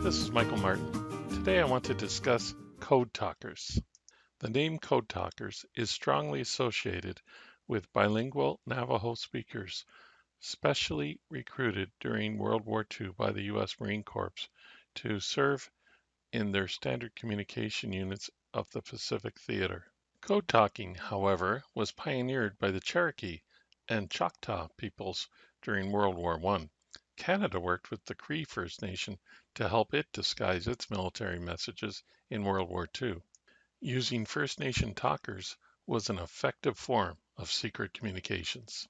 This is Michael Martin. Today I want to discuss code talkers. The name code talkers is strongly associated with bilingual Navajo speakers, specially recruited during World War II by the U.S. Marine Corps to serve in their standard communication units of the Pacific Theater. Code talking, however, was pioneered by the Cherokee and Choctaw peoples during World War I. Canada worked with the Cree First Nation to help it disguise its military messages in World War II. Using First Nation talkers was an effective form of secret communications.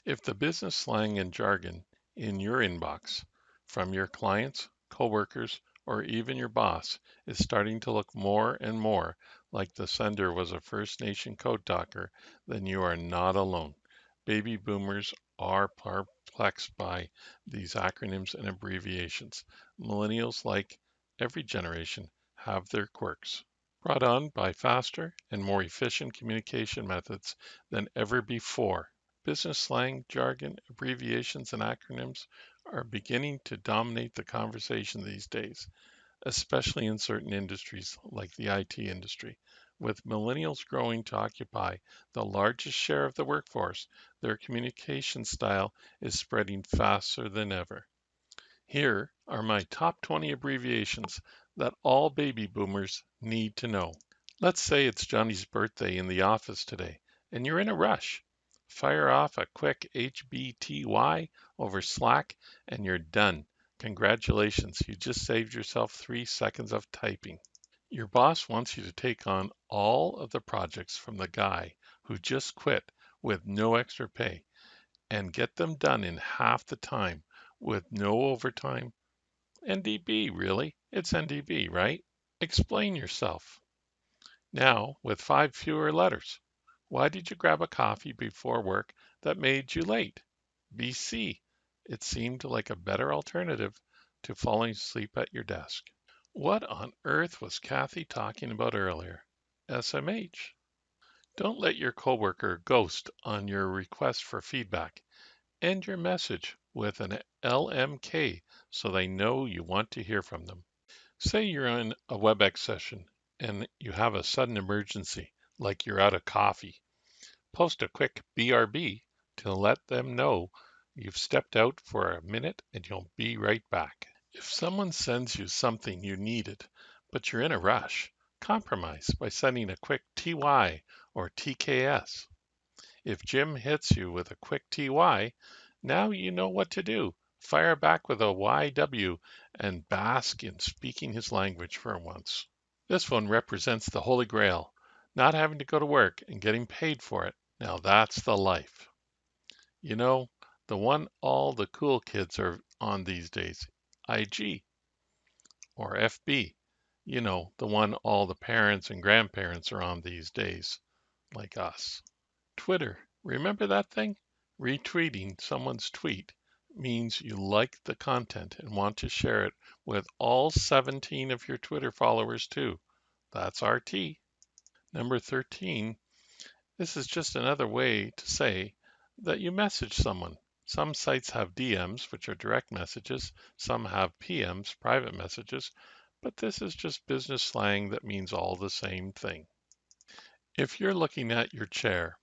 If the business slang and jargon in your inbox from your clients, coworkers, or even your boss is starting to look more and more like the sender was a First Nation code talker, then you are not alone. Baby boomers are perplexed by these acronyms and abbreviations. Millennials, like every generation, have their quirks. Brought on by faster and more efficient communication methods than ever before, business slang, jargon, abbreviations, and acronyms are beginning to dominate the conversation these days, especially in certain industries like the IT industry. With millennials growing to occupy the largest share of the workforce, their communication style is spreading faster than ever. Here are my top 20 abbreviations that all baby boomers need to know. Let's say it's Johnny's birthday in the office today, and you're in a rush. Fire off a quick HBTY over Slack, and you're done. Congratulations, you just saved yourself 3 seconds of typing. Your boss wants you to take on all of the projects from the guy who just quit with no extra pay and get them done in half the time with no overtime. NDB, really? It's NDB, right? Explain yourself. Now, with 5 fewer letters. Why did you grab a coffee before work that made you late? BC. It seemed like a better alternative to falling asleep at your desk. What on earth was Kathy talking about earlier? SMH. Don't let your coworker ghost on your request for feedback. End your message with an LMK so they know you want to hear from them. Say you're in a WebEx session and you have a sudden emergency, like you're out of coffee. Post a quick BRB to let them know you've stepped out for a minute and you'll be right back. If someone sends you something you needed, but you're in a rush, compromise by sending a quick TY or TKS. If Jim hits you with a quick TY, now you know what to do. Fire back with a YW and bask in speaking his language for once. This one represents the Holy Grail, not having to go to work and getting paid for it. Now that's the life. You know, the one all the cool kids are on these days, IG or FB. You know, the one all the parents and grandparents are on these days, like us. Twitter, remember that thing? Retweeting someone's tweet means you like the content and want to share it with all 17 of your Twitter followers too. That's RT. Number 13, this is just another way to say that you message someone. Some sites have DMs, which are direct messages. Some have PMs, private messages, but this is just business slang that means all the same thing. If you're looking at your chair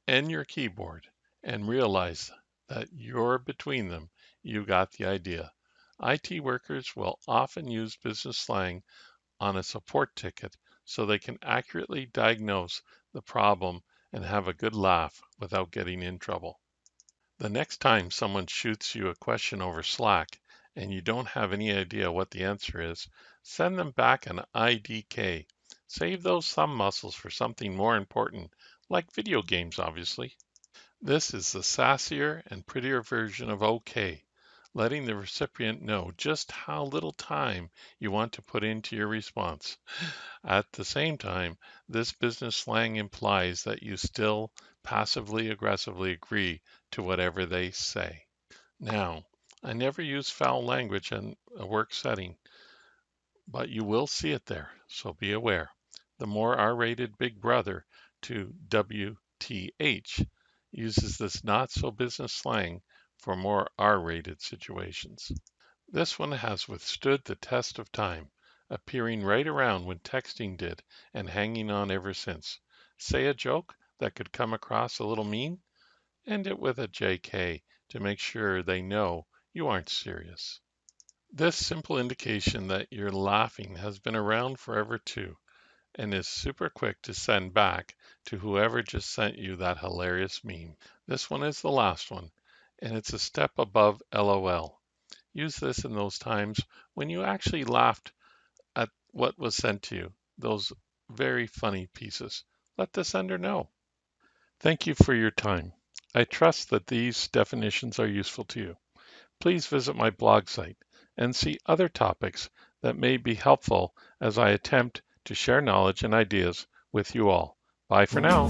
and your keyboard and realize that you're between them, you got the idea. IT workers will often use business slang on a support ticket so they can accurately diagnose the problem and have a good laugh without getting in trouble. The next time someone shoots you a question over Slack and you don't have any idea what the answer is, send them back an IDK. Save those thumb muscles for something more important, like video games, obviously. This is the sassier and prettier version of OK, letting the recipient know just how little time you want to put into your response. At the same time, this business slang implies that you still passively aggressively agree to whatever they say. Now, I never use foul language in a work setting, but you will see it there, so be aware. The more R-rated Big Brother to WTH uses this not so business slang for more R-rated situations. This one has withstood the test of time, appearing right around when texting did and hanging on ever since. Say a joke that could come across a little mean? End it with a JK to make sure they know you aren't serious. This simple indication that you're laughing has been around forever too, and is super quick to send back to whoever just sent you that hilarious meme. This one is the last one, and it's a step above LOL. Use this in those times when you actually laughed at what was sent to you, those very funny pieces. Let the sender know. Thank you for your time. I trust that these definitions are useful to you. Please visit my blog site and see other topics that may be helpful as I attempt to share knowledge and ideas with you all. Bye for now.